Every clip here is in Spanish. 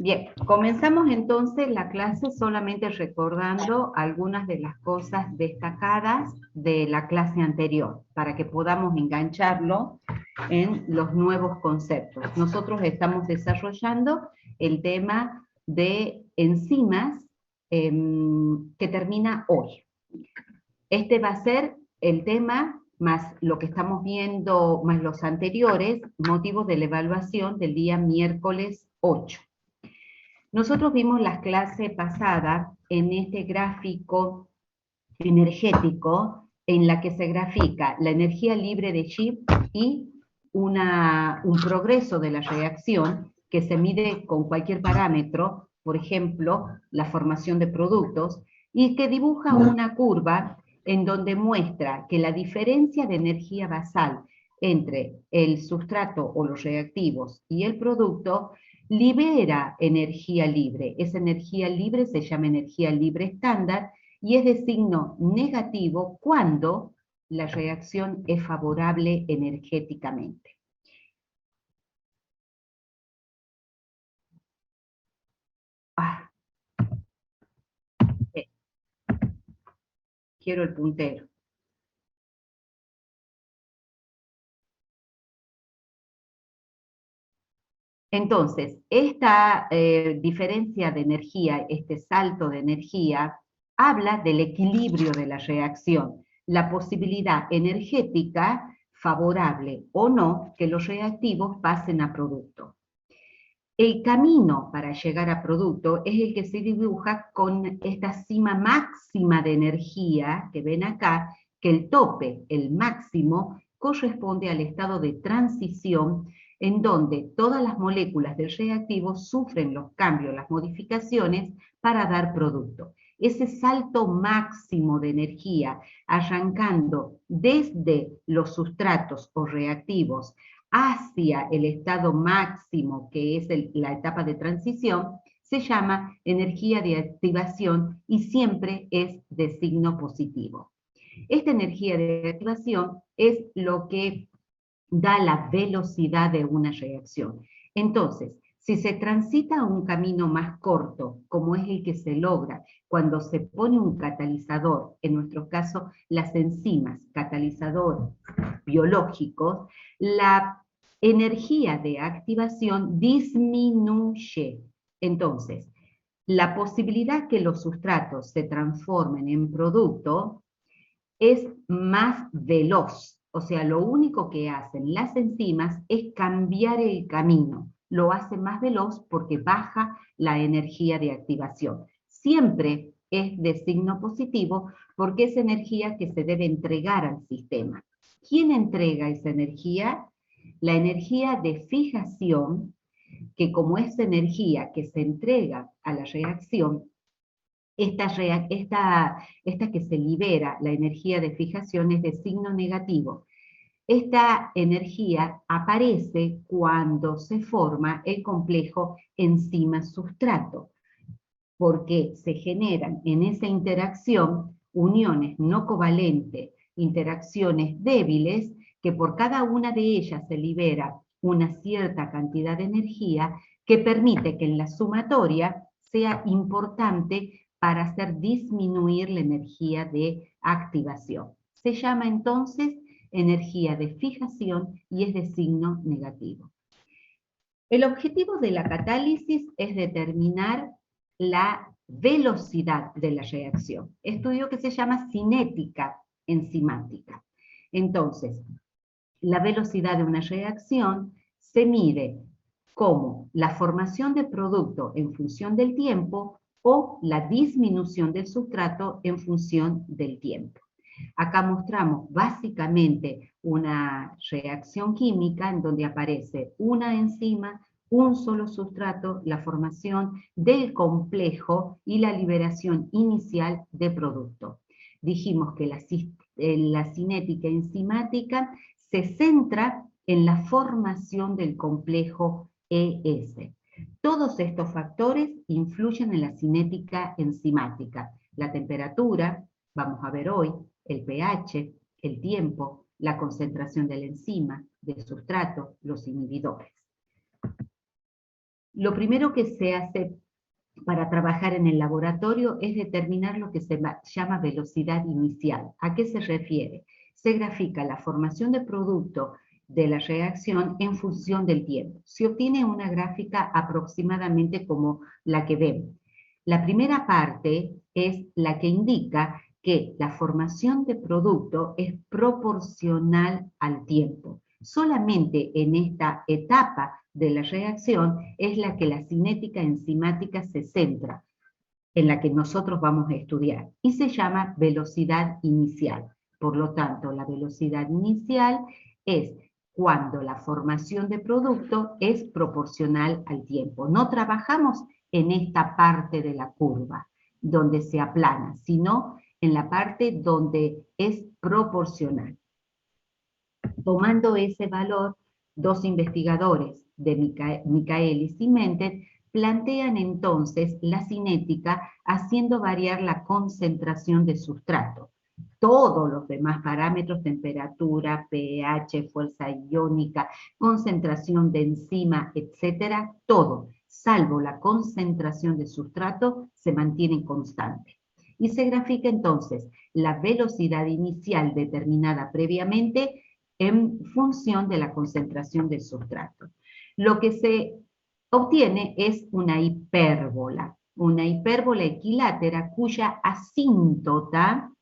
Bien, comenzamos entonces la clase solamente recordando algunas de las cosas destacadas de la clase anterior, para que podamos engancharlo en los nuevos conceptos. Nosotros estamos desarrollando el tema de enzimas que termina hoy. Este va a ser el tema más lo que estamos viendo, más los anteriores, motivos de la evaluación del día miércoles 8. Nosotros vimos la clase pasada en este gráfico energético en la que se grafica la energía libre de Gibbs y un progreso de la reacción que se mide con cualquier parámetro, por ejemplo, la formación de productos, y que dibuja una curva en donde muestra que la diferencia de energía basal entre el sustrato o los reactivos y el producto libera energía libre. Esa energía libre se llama energía libre estándar y es de signo negativo cuando la reacción es favorable energéticamente. Quiero el puntero. Entonces, esta diferencia de energía, este salto de energía, habla del equilibrio de la reacción, la posibilidad energética favorable o no que los reactivos pasen a producto. El camino para llegar a producto es el que se dibuja con esta cima máxima de energía que ven acá, que el tope, el máximo, corresponde al estado de transición en donde todas las moléculas del reactivo sufren los cambios, las modificaciones para dar producto. Ese salto máximo de energía, arrancando desde los sustratos o reactivos hacia el estado máximo, que es la etapa de transición, se llama energía de activación y siempre es de signo positivo. Esta energía de activación es lo que da la velocidad de una reacción. Entonces, si se transita un camino más corto, como es el que se logra cuando se pone un catalizador, en nuestro caso las enzimas, catalizadores biológicos, la energía de activación disminuye. Entonces, la posibilidad que los sustratos se transformen en producto es más veloz. O sea, lo único que hacen las enzimas es cambiar el camino. Lo hace más veloz porque baja la energía de activación. Siempre es de signo positivo porque es energía que se debe entregar al sistema. ¿Quién entrega esa energía? La energía de fijación, que como es energía que se entrega a la reacción, esta que se libera, la energía de fijación, es de signo negativo. Esta energía aparece cuando se forma el complejo enzima-sustrato, porque se generan en esa interacción uniones no covalentes, interacciones débiles, que por cada una de ellas se libera una cierta cantidad de energía que permite que en la sumatoria sea importante para hacer disminuir la energía de activación. Se llama entonces energía de fijación y es de signo negativo. El objetivo de la catálisis es determinar la velocidad de la reacción. Estudio que se llama cinética enzimática. Entonces, la velocidad de una reacción se mide como la formación de producto en función del tiempo o la disminución del sustrato en función del tiempo. Acá mostramos básicamente una reacción química en donde aparece una enzima, un solo sustrato, la formación del complejo y la liberación inicial de producto. Dijimos que la cinética enzimática se centra en la formación del complejo ES. Todos estos factores influyen en la cinética enzimática. La temperatura, vamos a ver hoy, el pH, el tiempo, la concentración de la enzima, del sustrato, los inhibidores. Lo primero que se hace para trabajar en el laboratorio es determinar lo que se llama velocidad inicial. ¿A qué se refiere? Se grafica la formación de producto de la reacción en función del tiempo. Se obtiene una gráfica aproximadamente como la que ven. La primera parte es la que indica que la formación de producto es proporcional al tiempo. Solamente en esta etapa de la reacción es la que la cinética enzimática se centra, en la que nosotros vamos a estudiar, y se llama velocidad inicial. Por lo tanto, la velocidad inicial es cuando la formación de producto es proporcional al tiempo. No trabajamos en esta parte de la curva, donde se aplana, sino en la parte donde es proporcional. Tomando ese valor, dos investigadores de Michaelis y Mendel plantean entonces la cinética haciendo variar la concentración de sustrato. Todos los demás parámetros, temperatura, pH, fuerza iónica, concentración de enzima, etcétera, todo, salvo la concentración de sustrato, se mantienen constantes. Y se grafica entonces la velocidad inicial determinada previamente en función de la concentración del sustrato. Lo que se obtiene es una hipérbola equilátera cuya asíntota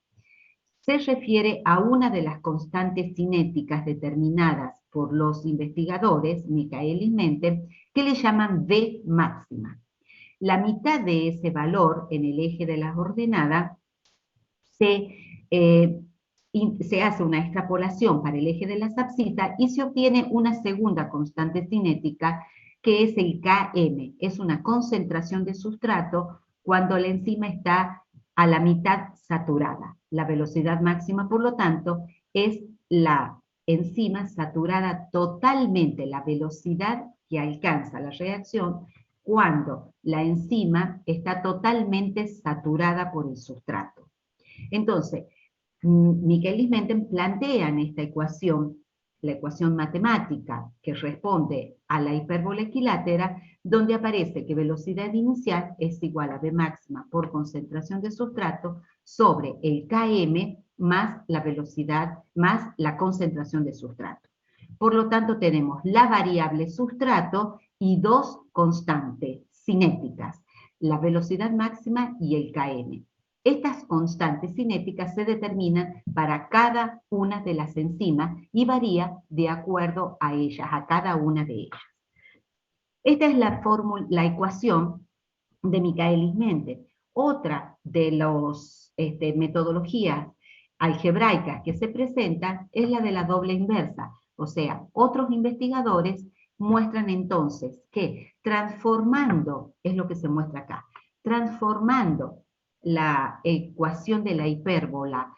se refiere a una de las constantes cinéticas determinadas por los investigadores, Michaelis y Mendel, que le llaman V máxima. La mitad de ese valor en el eje de las ordenadas se hace una extrapolación para el eje de las abscisas y se obtiene una segunda constante cinética que es el Km. Es una concentración de sustrato cuando la enzima está a la mitad saturada. La velocidad máxima, por lo tanto, es la enzima saturada totalmente, la velocidad que alcanza la reacción cuando la enzima está totalmente saturada por el sustrato. Entonces, Michaelis y Mendel plantean esta ecuación, la ecuación matemática que responde a la hipérbola equilátera, donde aparece que velocidad inicial es igual a V máxima por concentración de sustrato sobre el Km más la velocidad más la concentración de sustrato. Por lo tanto, tenemos la variable sustrato y dos constantes cinéticas, la velocidad máxima y el Km. Estas constantes cinéticas se determinan para cada una de las enzimas y varía de acuerdo a ellas, a cada una de ellas. Esta es la ecuación de Michaelis y Mendel. Otra de las metodologías algebraicas que se presentan es la de la doble inversa. O sea, otros investigadores muestran entonces que transformando, es lo que se muestra acá, transformando la ecuación de la hipérbola,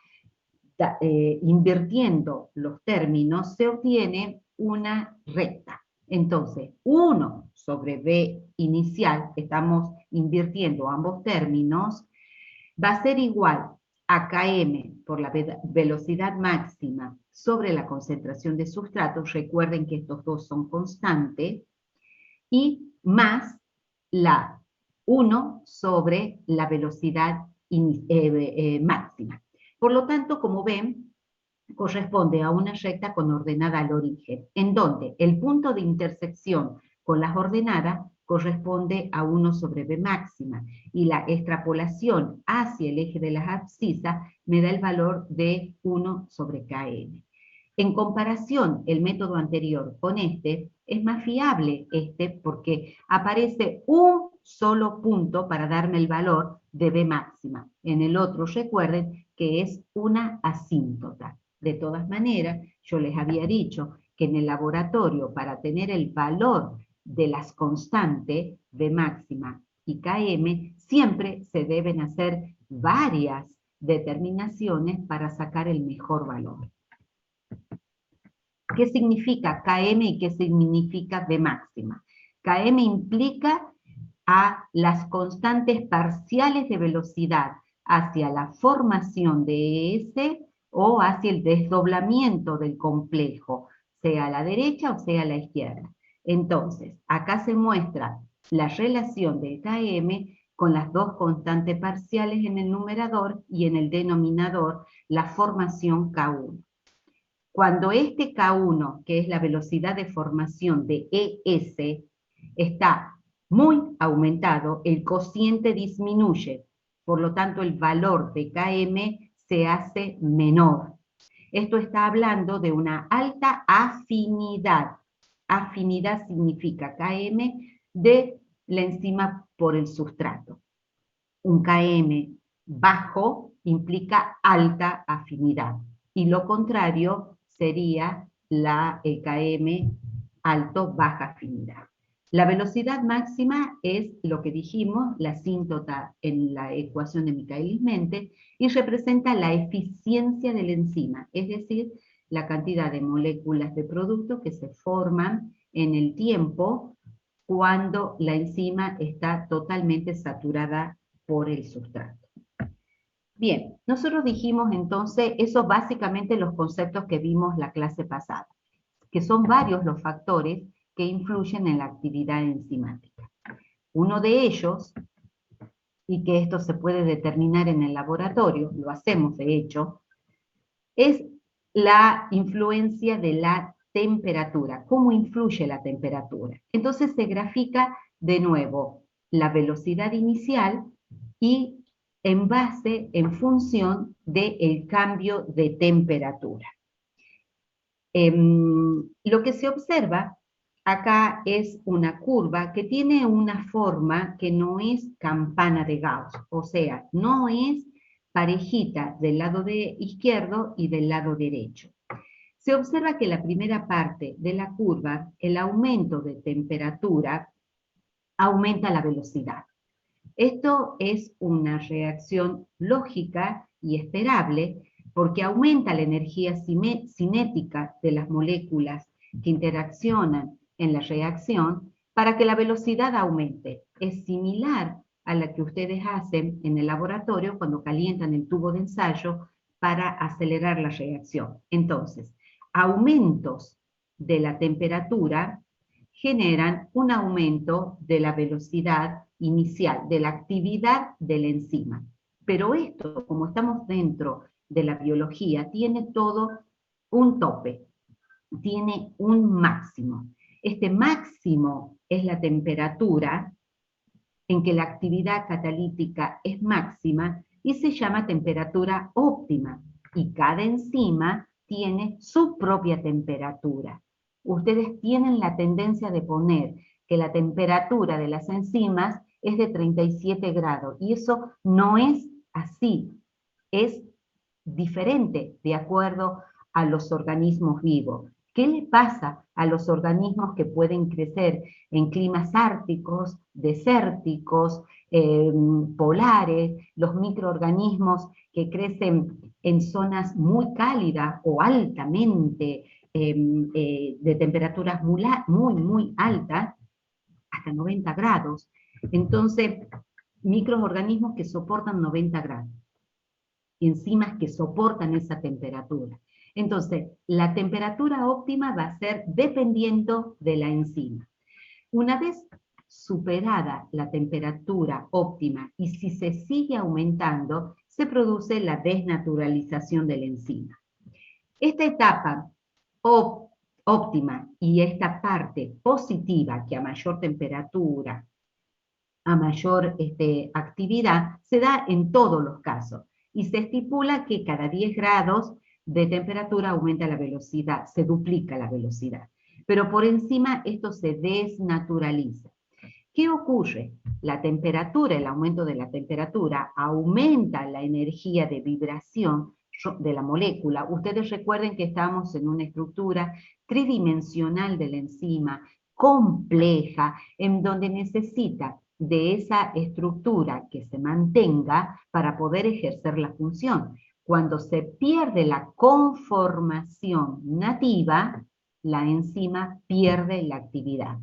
invirtiendo los términos, se obtiene una recta. Entonces, 1 sobre B inicial, estamos invirtiendo ambos términos, va a ser igual a Km por la velocidad máxima sobre la concentración de sustrato, recuerden que estos dos son constantes, y más la 1 sobre la velocidad máxima. Por lo tanto, como ven, corresponde a una recta con ordenada al origen, en donde el punto de intersección con las ordenadas corresponde a 1 sobre B máxima, y la extrapolación hacia el eje de las abscisas me da el valor de 1 sobre Km. En comparación, el método anterior con este, es más fiable porque aparece un solo punto para darme el valor de B máxima. En el otro, recuerden que es una asíntota. De todas maneras, yo les había dicho que en el laboratorio, para tener el valor de las constantes B máxima y Km, siempre se deben hacer varias determinaciones para sacar el mejor valor. ¿Qué significa Km y qué significa B máxima? Km implica a las constantes parciales de velocidad hacia la formación de ES o hacia el desdoblamiento del complejo, sea a la derecha o sea a la izquierda. Entonces, acá se muestra la relación del Km con las dos constantes parciales en el numerador y en el denominador la formación K1. Cuando este K1, que es la velocidad de formación de ES, está muy aumentado, el cociente disminuye, por lo tanto el valor de Km se hace menor. Esto está hablando de una alta afinidad. Afinidad significa Km de la enzima por el sustrato. Un Km bajo implica alta afinidad y lo contrario sería el Km alto, baja afinidad. La velocidad máxima es lo que dijimos, la asíntota en la ecuación de Michaelis-Menten, y representa la eficiencia de la enzima, es decir, la cantidad de moléculas de producto que se forman en el tiempo cuando la enzima está totalmente saturada por el sustrato. Bien, nosotros dijimos entonces, esos básicamente los conceptos que vimos la clase pasada, que son varios los factores que influyen en la actividad enzimática. Uno de ellos, y que esto se puede determinar en el laboratorio, lo hacemos de hecho, es la influencia de la temperatura. ¿Cómo influye la temperatura? Entonces se grafica de nuevo la velocidad inicial y en función del cambio de temperatura. Lo que se observa acá es una curva que tiene una forma que no es campana de Gauss, o sea, no es parejita del lado izquierdo y del lado derecho. Se observa que la primera parte de la curva, el aumento de temperatura, aumenta la velocidad. Esto es una reacción lógica y esperable porque aumenta la energía cinética de las moléculas que interaccionan en la reacción para que la velocidad aumente. Es similar a la que ustedes hacen en el laboratorio cuando calientan el tubo de ensayo para acelerar la reacción. Entonces, aumentos de la temperatura generan un aumento de la velocidad inicial, de la actividad de la enzima. Pero esto, como estamos dentro de la biología, tiene todo un tope, tiene un máximo. Este máximo es la temperatura en que la actividad catalítica es máxima y se llama temperatura óptima. Y cada enzima tiene su propia temperatura. Ustedes tienen la tendencia de poner que la temperatura de las enzimas es de 37 grados, y eso no es así, es diferente de acuerdo a los organismos vivos. ¿Qué le pasa a los organismos que pueden crecer en climas árticos, desérticos, polares, los microorganismos que crecen en zonas muy cálidas o altamente de temperaturas muy altas, hasta 90 grados? Entonces, microorganismos que soportan 90 grados, enzimas que soportan esa temperatura. Entonces, la temperatura óptima va a ser dependiendo de la enzima. Una vez superada la temperatura óptima y si se sigue aumentando, se produce la desnaturalización de la enzima. Esta etapa óptima y esta parte positiva, que a mayor temperatura, a mayor actividad, se da en todos los casos. Y se estipula que cada 10 grados de temperatura aumenta la velocidad, se duplica la velocidad. Pero por encima esto se desnaturaliza. ¿Qué ocurre? La temperatura, el aumento de la temperatura, aumenta la energía de vibración de la molécula. Ustedes recuerden que estamos en una estructura tridimensional de la enzima, compleja, en donde necesita de esa estructura que se mantenga para poder ejercer la función. Cuando se pierde la conformación nativa, la enzima pierde la actividad.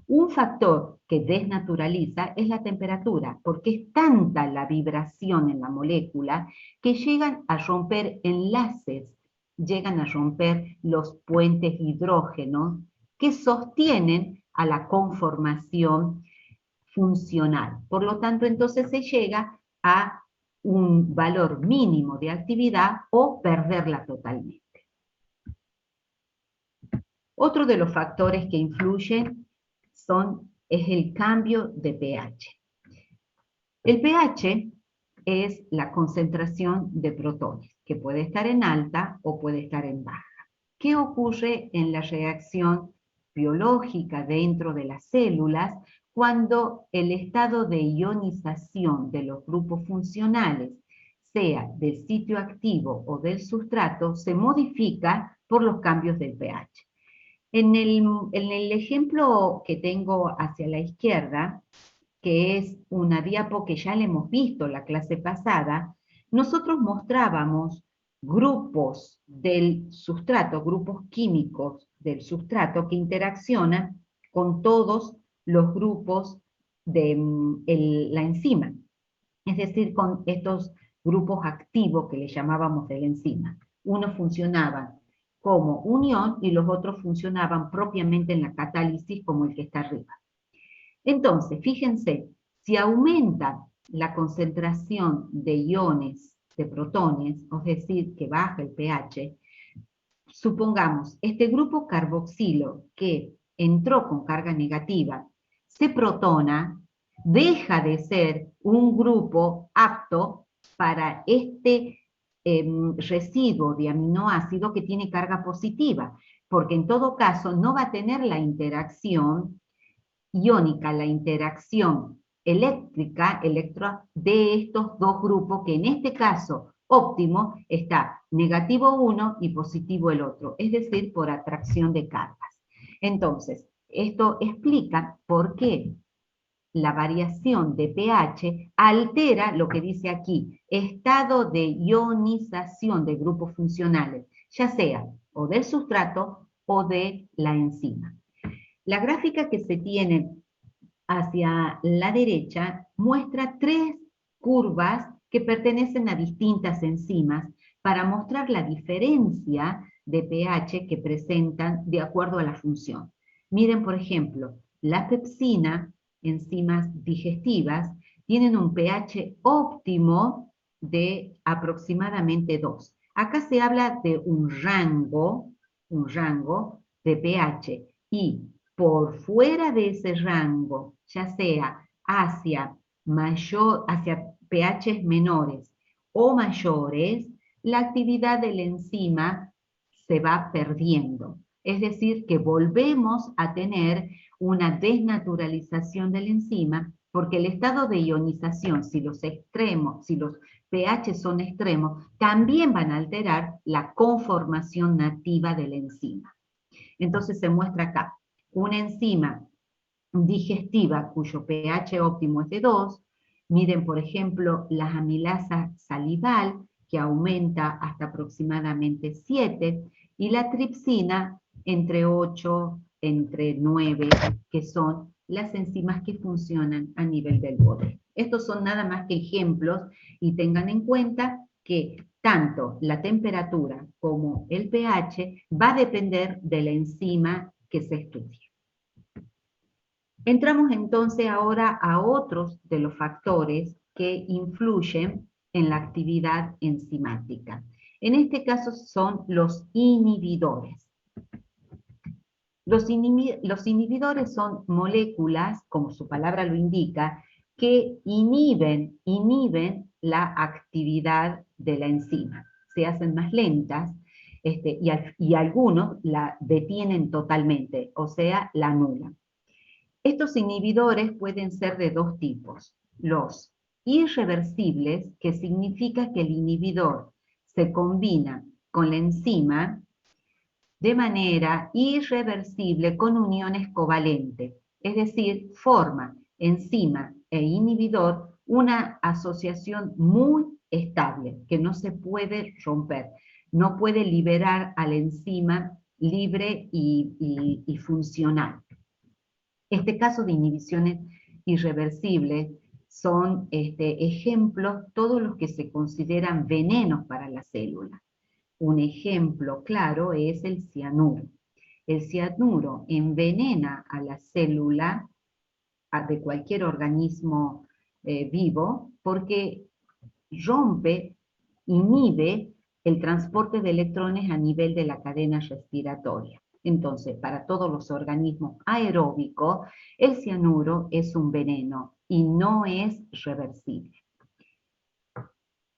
Un factor que desnaturaliza es la temperatura, porque es tanta la vibración en la molécula que llegan a romper enlaces, llegan a romper los puentes hidrógenos que sostienen a la conformación funcional. Por lo tanto, entonces se llega a un valor mínimo de actividad o perderla totalmente. Otro de los factores que influyen es el cambio de pH. El pH es la concentración de protones, que puede estar en alta o puede estar en baja. ¿Qué ocurre en la reacción biológica dentro de las células cuando el estado de ionización de los grupos funcionales, sea del sitio activo o del sustrato, se modifica por los cambios del pH? En el ejemplo que tengo hacia la izquierda, que es una diapo que ya le hemos visto la clase pasada, nosotros mostrábamos grupos del sustrato, grupos químicos del sustrato que interaccionan con todos los grupos de la enzima, es decir, con estos grupos activos que le llamábamos de la enzima. Unos funcionaban como unión y los otros funcionaban propiamente en la catálisis como el que está arriba. Entonces, fíjense, si aumenta la concentración de iones, de protones, es decir, que baja el pH, supongamos, este grupo carboxilo que entró con carga negativa, se protona, deja de ser un grupo apto para este residuo de aminoácido que tiene carga positiva, porque en todo caso no va a tener la interacción iónica, la interacción eléctrica, de estos dos grupos, que en este caso óptimo está negativo uno y positivo el otro, es decir, por atracción de cargas. Entonces, esto explica por qué la variación de pH altera lo que dice aquí, estado de ionización de grupos funcionales, ya sea o del sustrato o de la enzima. La gráfica que se tiene hacia la derecha muestra tres curvas que pertenecen a distintas enzimas para mostrar la diferencia de pH que presentan de acuerdo a la función. Miren, por ejemplo, la pepsina, enzimas digestivas, tienen un pH óptimo de aproximadamente 2. Acá se habla de un rango de pH, y por fuera de ese rango, ya sea hacia pHs menores o mayores, la actividad de la enzima se va perdiendo. Es decir, que volvemos a tener una desnaturalización de la enzima, porque el estado de ionización, si los pH son extremos, también van a alterar la conformación nativa de la enzima. Entonces se muestra acá una enzima digestiva cuyo pH óptimo es de 2. Miren, por ejemplo, la amilasa salival, que aumenta hasta aproximadamente 7, y la tripsina entre 8, entre 9, que son las enzimas que funcionan a nivel del borde. Estos son nada más que ejemplos, y tengan en cuenta que tanto la temperatura como el pH va a depender de la enzima que se estudie. Entramos entonces ahora a otros de los factores que influyen en la actividad enzimática. En este caso son los inhibidores. Los inhibidores son moléculas, como su palabra lo indica, que inhiben la actividad de la enzima. Se hacen más lentas, y algunos la detienen totalmente, o sea, la anulan. Estos inhibidores pueden ser de dos tipos: los irreversibles, que significa que el inhibidor se combina con la enzima de manera irreversible con uniones covalentes, es decir, forma enzima e inhibidor una asociación muy estable que no se puede romper, no puede liberar a la enzima libre y funcional. Este caso de inhibiciones irreversibles son ejemplos todos los que se consideran venenos para la célula. Un ejemplo claro es el cianuro. El cianuro envenena a la célula de cualquier organismo vivo, porque rompe, inhibe el transporte de electrones a nivel de la cadena respiratoria. Entonces, para todos los organismos aeróbicos, el cianuro es un veneno y no es reversible.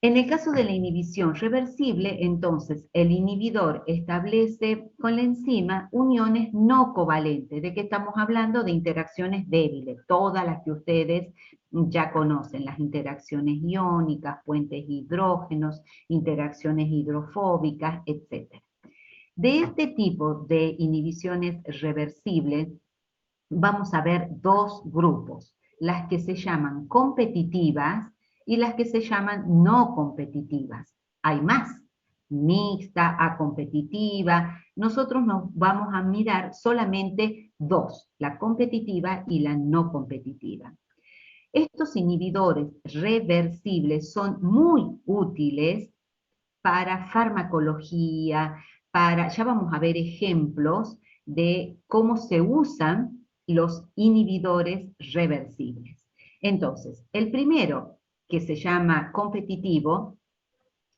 En el caso de la inhibición reversible, entonces, el inhibidor establece con la enzima uniones no covalentes. ¿De qué estamos hablando? De interacciones débiles, todas las que ustedes ya conocen, las interacciones iónicas, puentes hidrógenos, interacciones hidrofóbicas, etc. De este tipo de inhibiciones reversibles, vamos a ver dos grupos, las que se llaman competitivas y las que se llaman no competitivas. Hay más, mixta, acompetitiva. Nosotros nos vamos a mirar solamente dos, la competitiva y la no competitiva. Estos inhibidores reversibles son muy útiles para farmacología, ya vamos a ver ejemplos de cómo se usan los inhibidores reversibles. Entonces, el primero, que se llama competitivo,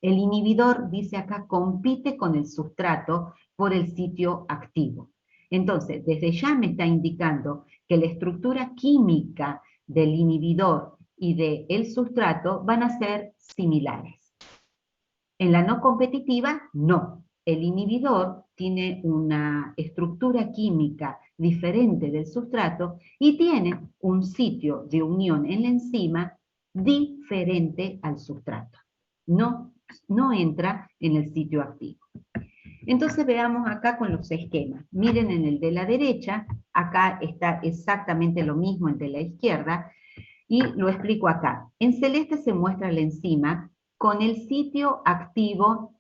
el inhibidor, dice acá, compite con el sustrato por el sitio activo. Entonces, desde ya me está indicando que la estructura química del inhibidor y del sustrato van a ser similares. En la no competitiva, no. El inhibidor tiene una estructura química diferente del sustrato y tiene un sitio de unión en la enzima diferente al sustrato. No entra en el sitio activo. Entonces veamos acá con los esquemas. Miren en el de la derecha, acá está exactamente lo mismo en el de la izquierda, y lo explico acá. En celeste se muestra la enzima con el sitio activo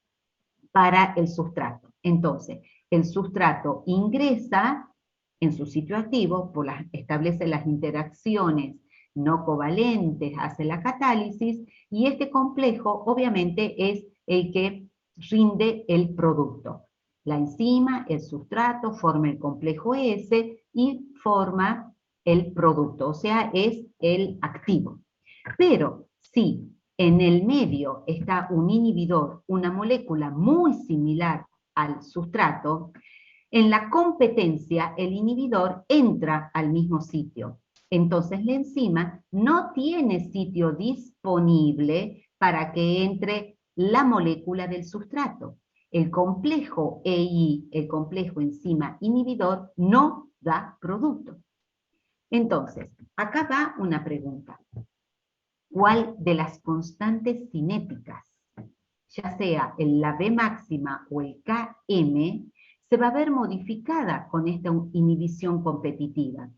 para el sustrato. Entonces, el sustrato ingresa en su sitio activo, establece las interacciones no covalentes, hace la catálisis, y este complejo obviamente es el que rinde el producto. La enzima, el sustrato, forma el complejo S y forma el producto, o sea, es el activo. Pero si en el medio está un inhibidor, una molécula muy similar al sustrato, en la competencia el inhibidor entra al mismo sitio. Entonces la enzima no tiene sitio disponible para que entre la molécula del sustrato. El complejo EI, el complejo enzima inhibidor, no da producto. Entonces, acá va una pregunta. ¿Cuál de las constantes cinéticas, ya sea la B máxima o el Km, se va a ver modificada con esta inhibición competitiva?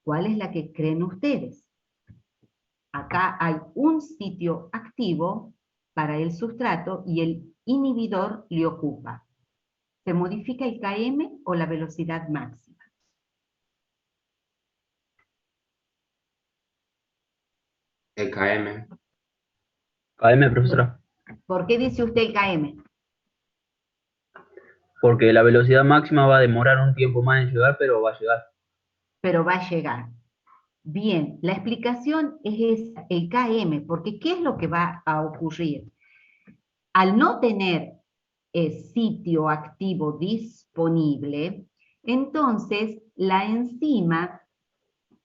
¿Cuál es la que creen ustedes? Acá hay un sitio activo para el sustrato y el inhibidor le ocupa. ¿Se modifica el Km o la velocidad máxima? El KM. KM, profesora. ¿Por qué dice usted el Km? Porque la velocidad máxima va a demorar un tiempo más en llegar, pero va a llegar. Pero va a llegar. Bien, la explicación es el Km, porque ¿qué es lo que va a ocurrir? Al no tener sitio activo disponible, entonces la enzima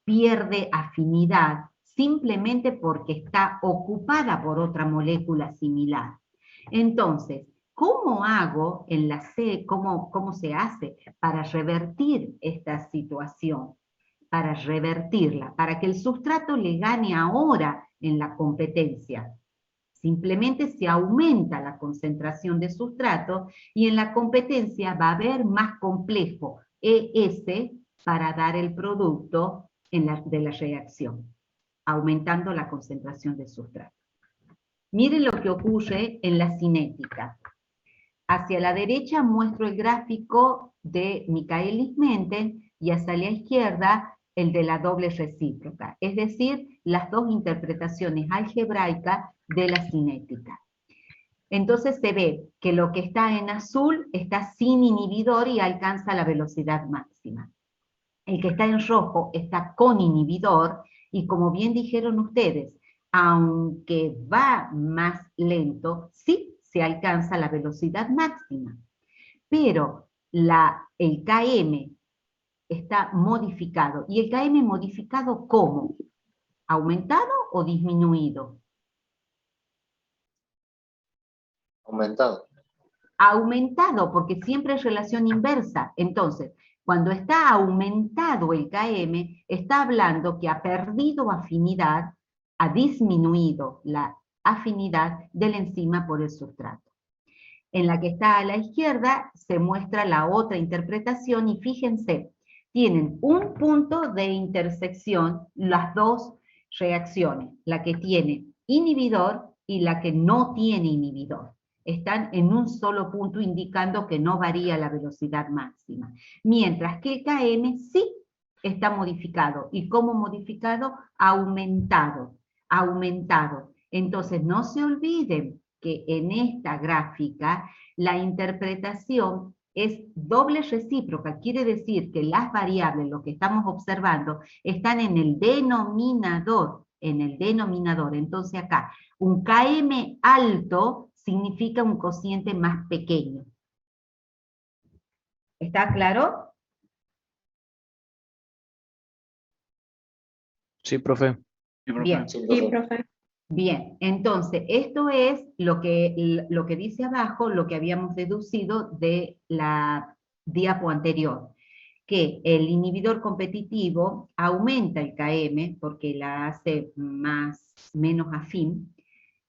pierde afinidad simplemente porque está ocupada por otra molécula similar. Entonces, ¿cómo hago en la C, cómo se hace para revertir esta situación? Para revertirla, para que el sustrato le gane ahora en la competencia. Simplemente se aumenta la concentración de sustrato y en la competencia va a haber más complejo ES para dar el producto de la reacción, aumentando la concentración de sustrato. Miren lo que ocurre en la cinética. Hacia la derecha muestro el gráfico de Michaelis-Menten y hacia la izquierda el de la doble recíproca, es decir, las dos interpretaciones algebraicas de la cinética. Entonces se ve que lo que está en azul está sin inhibidor y alcanza la velocidad máxima. el que está en rojo está con inhibidor, y como bien dijeron ustedes, aunque va más lento, sí se alcanza la velocidad máxima, pero el KM está modificado. ¿Y el KM modificado cómo? ¿Aumentado o disminuido? Aumentado. Aumentado, porque siempre es relación inversa. Entonces, cuando está aumentado el KM, está hablando que ha perdido afinidad, ha disminuido la afinidad de la enzima por el sustrato. En la que está a la izquierda se muestra la otra interpretación y fíjense, tienen un punto de intersección las dos reacciones, la que tiene inhibidor y la que no tiene inhibidor. Están en un solo punto indicando que no varía la velocidad máxima. Mientras que el KM sí está modificado. ¿Y cómo modificado? Aumentado. Aumentado. Entonces no se olviden que en esta gráfica la interpretación es doble recíproca, quiere decir que las variables, lo que estamos observando, están en el denominador, Entonces acá, un KM alto significa un cociente más pequeño. ¿Está claro? Sí, profe. Bien. Sí, profe. Bien, entonces, esto es lo que dice abajo, lo que habíamos deducido de la diapo anterior, que el inhibidor competitivo aumenta el KM porque la hace menos afín,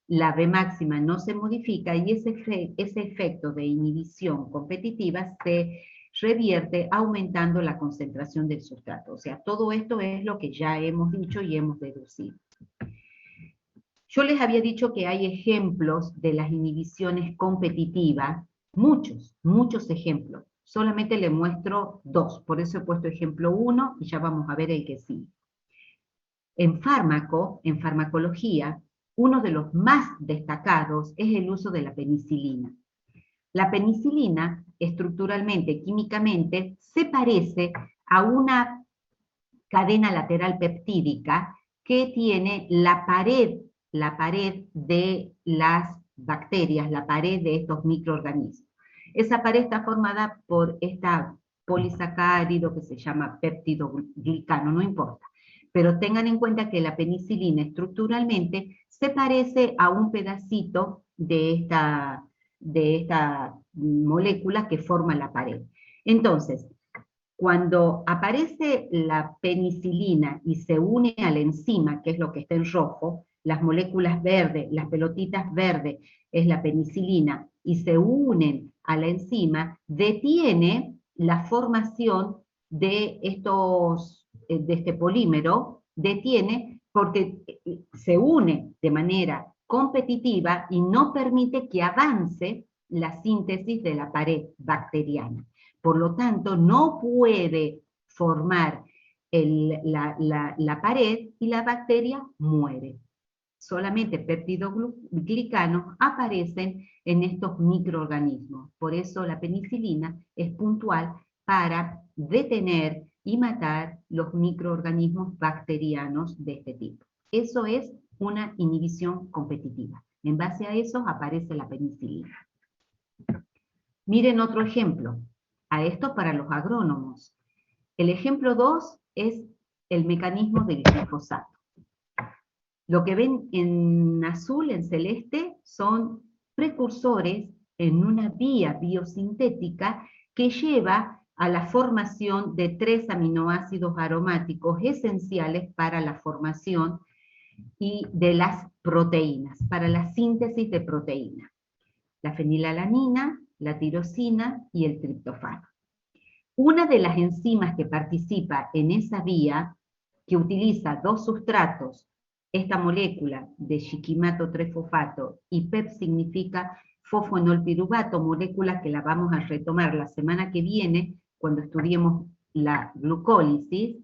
la V máxima no se modifica y ese efecto de inhibición competitiva se revierte aumentando la concentración del sustrato. O sea, todo esto es lo que ya hemos dicho y hemos deducido. Yo les había dicho que hay ejemplos de las inhibiciones competitivas, muchos ejemplos. Solamente le muestro dos, por eso he puesto ejemplo 1 y ya vamos a ver el que sigue. En farmacología, uno de los más destacados es el uso de la penicilina. La penicilina, estructuralmente, químicamente, se parece a una cadena lateral peptídica que tiene la pared de las bacterias, la pared de estos microorganismos. Esa pared está formada por esta polisacárido que se llama peptidoglicano, no importa. Pero tengan en cuenta que la penicilina estructuralmente se parece a un pedacito de esta molécula que forma la pared. Entonces, cuando aparece la penicilina y se une a la enzima, que es lo que está en rojo, las moléculas verdes, las pelotitas verdes, es la penicilina, y se unen a la enzima, detiene la formación de este polímero, detiene porque se une de manera competitiva y no permite que avance la síntesis de la pared bacteriana. Por lo tanto, no puede formar la pared y la bacteria muere. Solamente peptidoglicano aparecen en estos microorganismos. Por eso la penicilina es puntual para detener y matar los microorganismos bacterianos de este tipo. Eso es una inhibición competitiva. En base a eso aparece la penicilina. Miren otro ejemplo. A esto para los agrónomos. El ejemplo 2 es el mecanismo del glifosato. Lo que ven en azul, en celeste, son precursores en una vía biosintética que lleva a la formación de 3 aminoácidos aromáticos esenciales para la formación y de las proteínas, para la síntesis de proteínas. La fenilalanina, la tirosina y el triptofano. Una de las enzimas que participa en esa vía, que utiliza dos sustratos, esta molécula de shikimato 3-fosfato y PEP significa fosfoenolpiruvato, molécula que la vamos a retomar la semana que viene cuando estudiemos la glucólisis.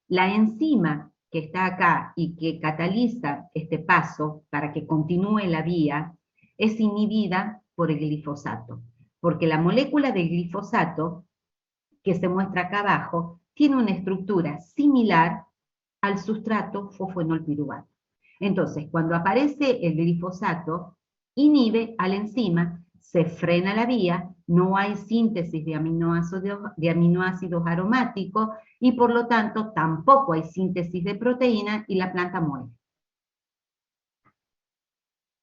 La enzima que está acá y que cataliza este paso para que continúe la vía es inhibida por el glifosato, porque la molécula del glifosato, que se muestra acá abajo, tiene una estructura similar al sustrato fosfenolpiruvato. Entonces, cuando aparece el glifosato, inhibe a la enzima, se frena la vía, no hay síntesis de aminoácidos aromáticos y por lo tanto tampoco hay síntesis de proteína y la planta muere.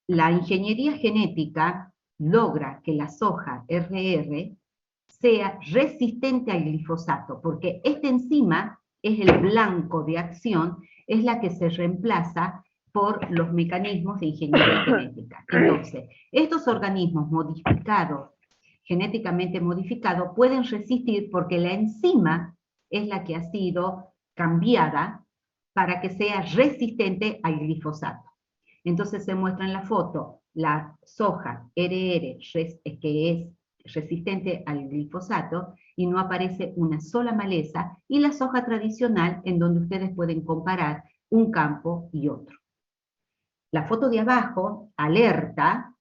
La ingeniería genética logra que la soja RR sea resistente al glifosato, porque esta enzima es el blanco de acción, es la que se reemplaza por los mecanismos de ingeniería genética. Entonces, estos organismos modificados, genéticamente modificados, pueden resistir porque la enzima es la que ha sido cambiada para que sea resistente al glifosato. Entonces se muestra en la foto la soja RR, que es resistente al glifosato, y no aparece una sola maleza, y la soja tradicional, en donde ustedes pueden comparar un campo y otro. La foto de abajo alerta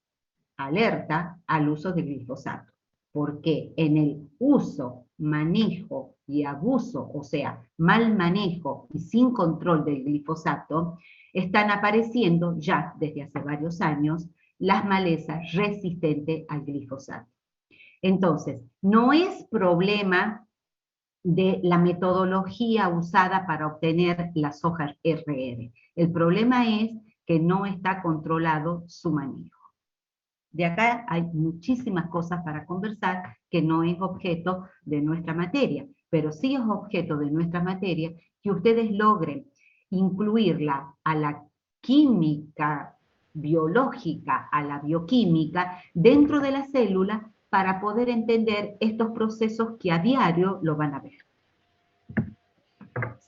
al uso del glifosato, porque en el uso, manejo y abuso, o sea, mal manejo y sin control del glifosato, están apareciendo ya desde hace varios años las malezas resistentes al glifosato. Entonces, no es problema de la metodología usada para obtener la soja RR. El problema es que no está controlado su manejo. De acá hay muchísimas cosas para conversar que no es objeto de nuestra materia, pero sí es objeto de nuestra materia que ustedes logren incluirla a la química biológica, a la bioquímica, dentro de la célula, para poder entender estos procesos que a diario lo van a ver.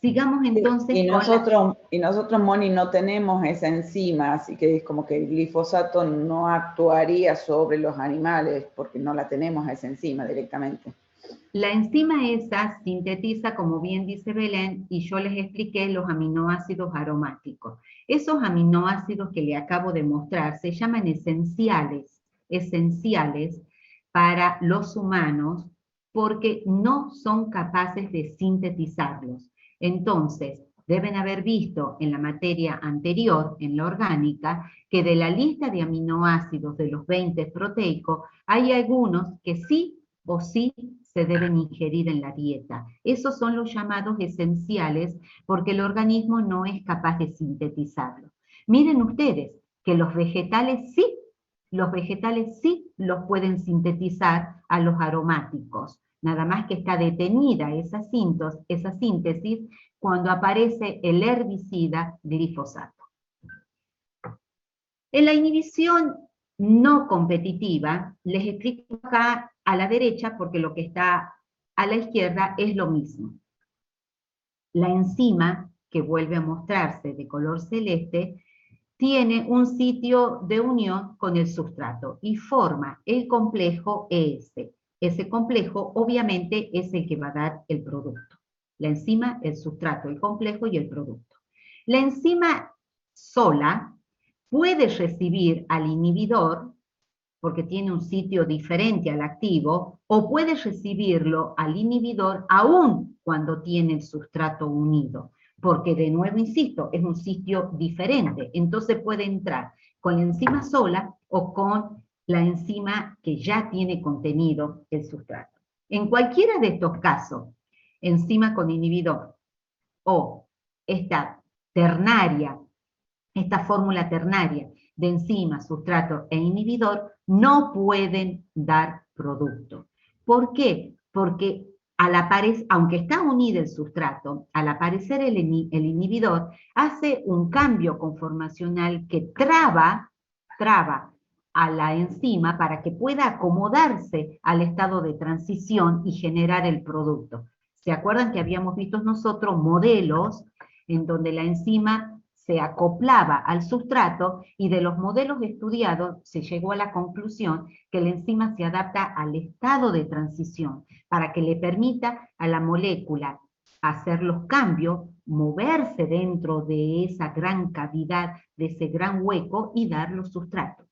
Sigamos entonces y nosotros, Moni, no tenemos esa enzima, así que es como que el glifosato no actuaría sobre los animales porque no la tenemos esa enzima directamente. La enzima esa sintetiza, como bien dice Belén, y yo les expliqué, los aminoácidos aromáticos. Esos aminoácidos que le acabo de mostrar se llaman esenciales para los humanos porque no son capaces de sintetizarlos. Entonces, deben haber visto en la materia anterior, en la orgánica, que de la lista de aminoácidos de los 20 proteicos, hay algunos que sí o sí se deben ingerir en la dieta. Esos son los llamados esenciales porque el organismo no es capaz de sintetizarlos. Miren ustedes que los vegetales sí los pueden sintetizar a los aromáticos. Nada más que está detenida esa síntesis cuando aparece el herbicida glifosato. En la inhibición no competitiva, les explico acá a la derecha porque lo que está a la izquierda es lo mismo. La enzima, que vuelve a mostrarse de color celeste, tiene un sitio de unión con el sustrato y forma el complejo ES. Ese complejo obviamente es el que va a dar el producto. La enzima, el sustrato, el complejo y el producto. La enzima sola puede recibir al inhibidor, porque tiene un sitio diferente al activo, o puede recibirlo al inhibidor aún cuando tiene el sustrato unido, porque de nuevo, insisto, es un sitio diferente, entonces puede entrar con la enzima sola o con la enzima que ya tiene contenido el sustrato. En cualquiera de estos casos, enzima con inhibidor o esta fórmula ternaria de enzima, sustrato e inhibidor, no pueden dar producto. ¿Por qué? Porque aunque está unido el sustrato, al aparecer el inhibidor, hace un cambio conformacional que traba a la enzima para que pueda acomodarse al estado de transición y generar el producto. ¿Se acuerdan que habíamos visto nosotros modelos en donde la enzima se acoplaba al sustrato y de los modelos estudiados se llegó a la conclusión que la enzima se adapta al estado de transición para que le permita a la molécula hacer los cambios, moverse dentro de esa gran cavidad, de ese gran hueco y dar los sustratos.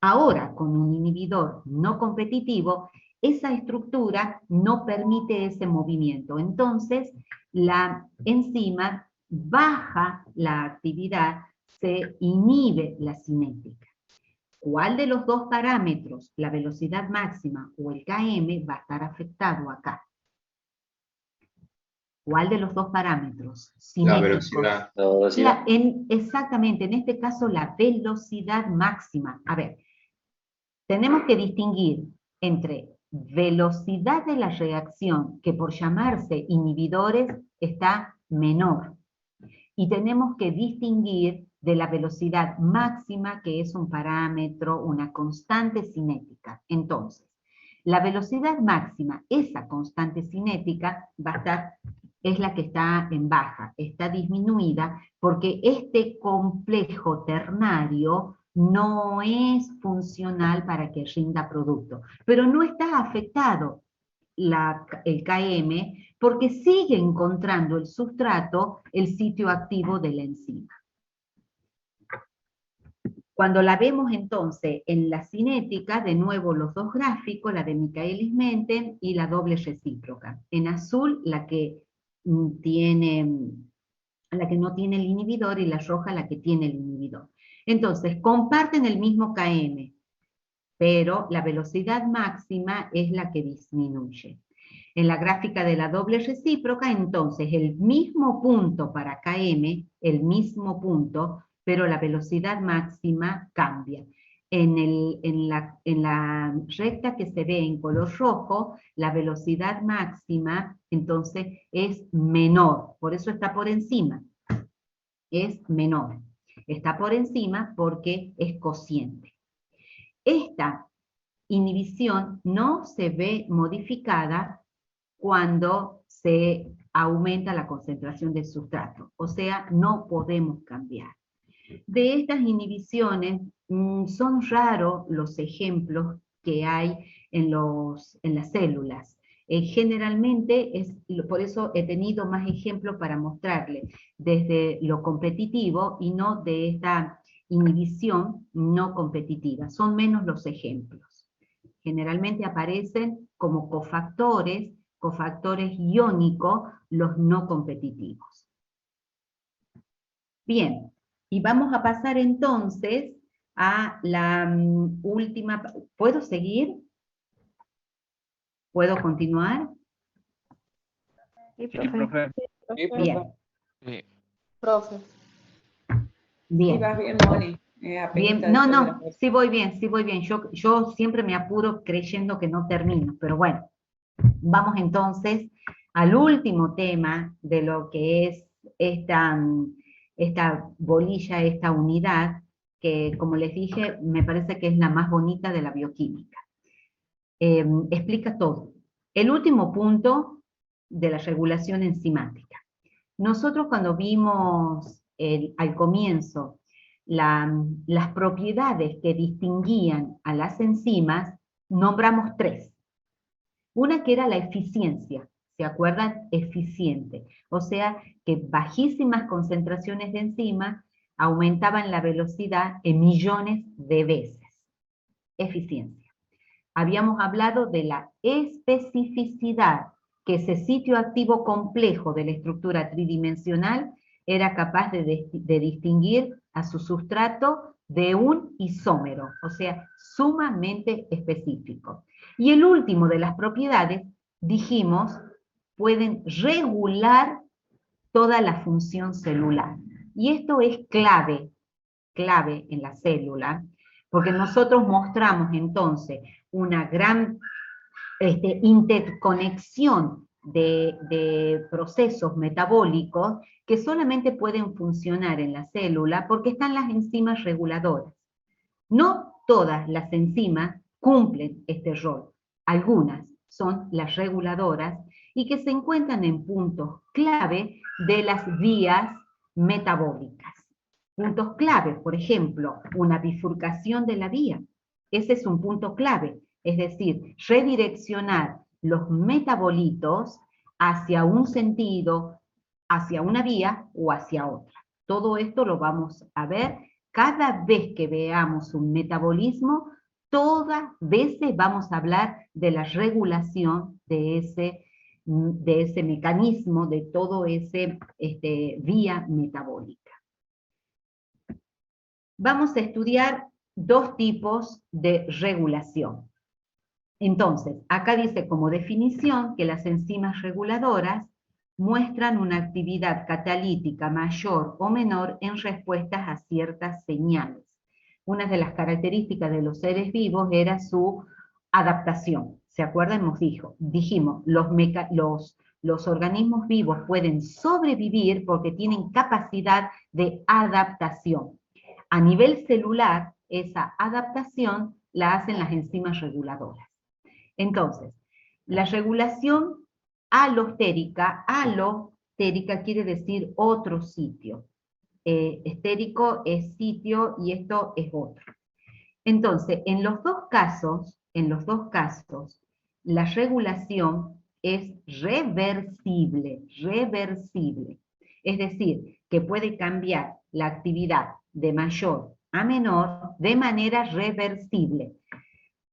Ahora, con un inhibidor no competitivo, esa estructura no permite ese movimiento. Entonces, la enzima baja la actividad, se inhibe la cinética. ¿Cuál de los dos parámetros, la velocidad máxima o el Km, va a estar afectado acá? ¿Cuál de los dos parámetros? La Cinéticos. velocidad. La velocidad. Exactamente, en este caso la velocidad máxima. A ver, tenemos que distinguir entre velocidad de la reacción, que por llamarse inhibidores está menor, y tenemos que distinguir de la velocidad máxima, que es un parámetro, una constante cinética. Entonces, la velocidad máxima, esa constante cinética, va a estar, es la que está en baja, está disminuida, porque este complejo ternario no es funcional para que rinda producto, pero no está afectado el Km, porque sigue encontrando el sustrato el sitio activo de la enzima. Cuando la vemos entonces en la cinética, de nuevo los dos gráficos, la de Michaelis-Menten y la doble recíproca. En azul la que no tiene el inhibidor, y la roja la que tiene el inhibidor. Entonces, comparten el mismo Km, pero la velocidad máxima es la que disminuye. En la gráfica de la doble recíproca, entonces, el mismo punto para Km, el mismo punto, pero la velocidad máxima cambia. En la recta que se ve en color rojo, la velocidad máxima, entonces, es menor, por eso está por encima. Es menor. Está por encima porque es cociente. Esta inhibición no se ve modificada cuando se aumenta la concentración del sustrato, o sea, no podemos cambiar. De estas inhibiciones, son raros los ejemplos que hay en las células. Generalmente, por eso he tenido más ejemplos para mostrarles, desde lo competitivo y no de esta inhibición no competitiva. Son menos los ejemplos. Generalmente aparecen como cofactores iónicos, los no competitivos. Bien, y vamos a pasar entonces a la última. ¿Puedo seguir? ¿Puedo continuar? Sí, profe. Bien. Sí. Profe. Bien. Sí, vas bien, Moni. Bien, no, sí voy bien. Yo siempre me apuro creyendo que no termino, pero bueno. Vamos entonces al último tema de lo que es esta bolilla, esta unidad, que como les dije, me parece que es la más bonita de la bioquímica. Explica todo. El último punto de la regulación enzimática. Nosotros cuando vimos al comienzo las propiedades que distinguían a las enzimas, nombramos tres. Una que era la eficiencia, ¿se acuerdan? Eficiente. O sea, que bajísimas concentraciones de enzima aumentaban la velocidad en millones de veces. Eficiencia. Habíamos hablado de la especificidad, que ese sitio activo complejo de la estructura tridimensional era capaz de distinguir a su sustrato de un isómero, o sea, sumamente específico. Y el último de las propiedades, dijimos, pueden regular toda la función celular. Y esto es clave en la célula, porque nosotros mostramos entonces una gran interconexión de procesos metabólicos que solamente pueden funcionar en la célula porque están las enzimas reguladoras. No todas las enzimas cumplen este rol. Algunas son las reguladoras y que se encuentran en puntos clave de las vías metabólicas. Puntos clave, por ejemplo, una bifurcación de la vía. Ese es un punto clave, es decir, redireccionar los metabolitos hacia un sentido, hacia una vía o hacia otra. Todo esto lo vamos a ver cada vez que veamos un metabolismo todas veces vamos a hablar de la regulación de ese mecanismo, de todo ese vía metabólica. Vamos a estudiar dos tipos de regulación. Entonces, acá dice como definición que las enzimas reguladoras muestran una actividad catalítica mayor o menor en respuestas a ciertas señales. Una de las características de los seres vivos era su adaptación. ¿Se acuerdan? Dijimos, los organismos vivos pueden sobrevivir porque tienen capacidad de adaptación. A nivel celular, esa adaptación la hacen las enzimas reguladoras. Entonces, la regulación alostérica quiere decir otro sitio. Estérico es sitio y esto es otro. Entonces, en los dos casos, la regulación es reversible. Es decir, que puede cambiar la actividad de mayor a menor de manera reversible.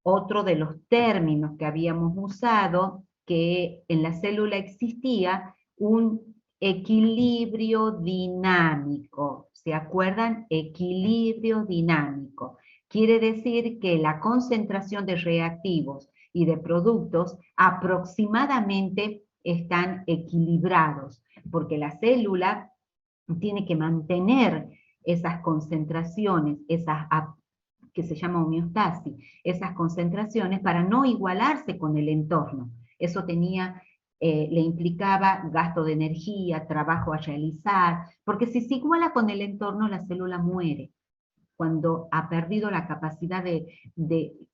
Otro de los términos que habíamos usado, que en la célula existía un equilibrio dinámico. ¿Se acuerdan? Equilibrio dinámico. Quiere decir que la concentración de reactivos y de productos aproximadamente están equilibrados, porque la célula tiene que mantener esas concentraciones, que se llama homeostasis, esas concentraciones para no igualarse con el entorno. Eso le implicaba gasto de energía, trabajo a realizar, porque si se iguala con el entorno, la célula muere, cuando ha perdido la capacidad de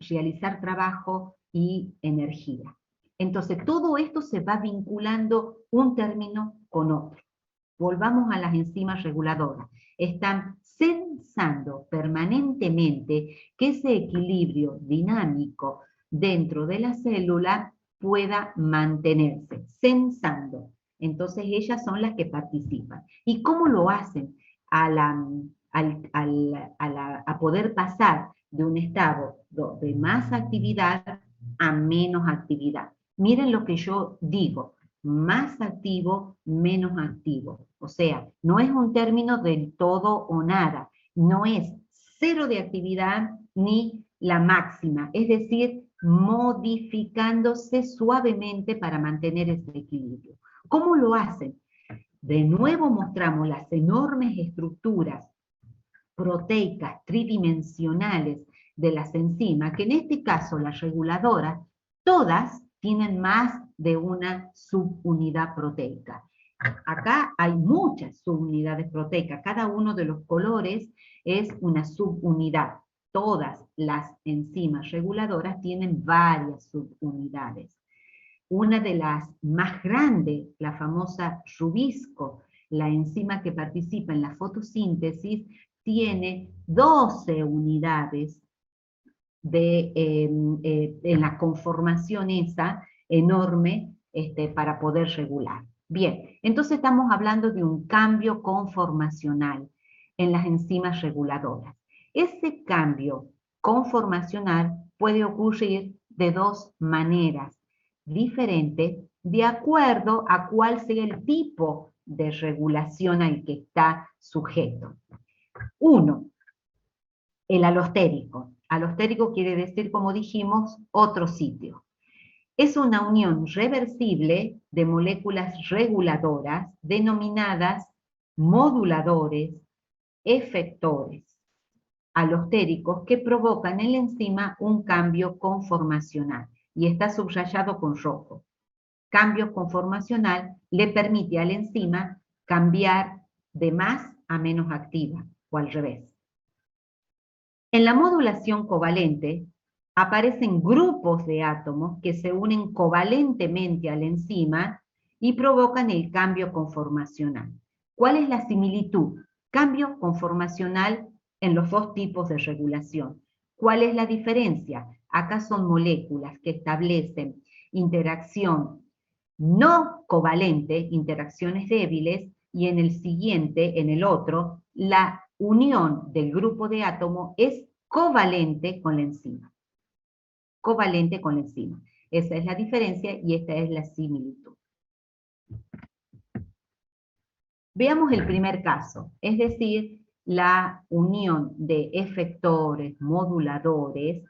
realizar trabajo y energía. Entonces, todo esto se va vinculando un término con otro. Volvamos a las enzimas reguladoras. Están sensando permanentemente que ese equilibrio dinámico dentro de la célula pueda mantenerse, sensando. Entonces ellas son las que participan. ¿Y cómo lo hacen? A poder pasar de un estado de más actividad a menos actividad. Miren lo que yo digo, más activo, menos activo. O sea, no es un término del todo o nada, no es cero de actividad ni la máxima, es decir, modificándose suavemente para mantener ese equilibrio. ¿Cómo lo hacen? De nuevo mostramos las enormes estructuras proteicas tridimensionales de las enzimas, que en este caso las reguladoras, todas tienen más de una subunidad proteica. Acá hay muchas subunidades proteicas, cada uno de los colores es una subunidad. Todas las enzimas reguladoras tienen varias subunidades. Una de las más grandes, la famosa rubisco, la enzima que participa en la fotosíntesis, tiene 12 unidades en la conformación esa enorme para poder regular. Bien, entonces estamos hablando de un cambio conformacional en las enzimas reguladoras. Ese cambio conformacional puede ocurrir de dos maneras diferentes de acuerdo a cuál sea el tipo de regulación al que está sujeto. Uno, el alostérico. Alostérico quiere decir, como dijimos, otro sitio. Es una unión reversible de moléculas reguladoras denominadas moduladores, efectores alostéricos que provocan en la enzima un cambio conformacional. Y está subrayado con rojo. Cambio conformacional le permite a la enzima cambiar de más a menos activa, o al revés. En la modulación covalente aparecen grupos de átomos que se unen covalentemente a la enzima y provocan el cambio conformacional. ¿Cuál es la similitud? Cambio conformacional en los dos tipos de regulación. ¿Cuál es la diferencia? Acá son moléculas que establecen interacción no covalente, interacciones débiles, y en el siguiente, en el otro, la unión del grupo de átomos es covalente con la enzima. Covalente con la enzima. Esa es la diferencia y esta es la similitud. Veamos el primer caso, es decir, la unión de efectores, moduladores,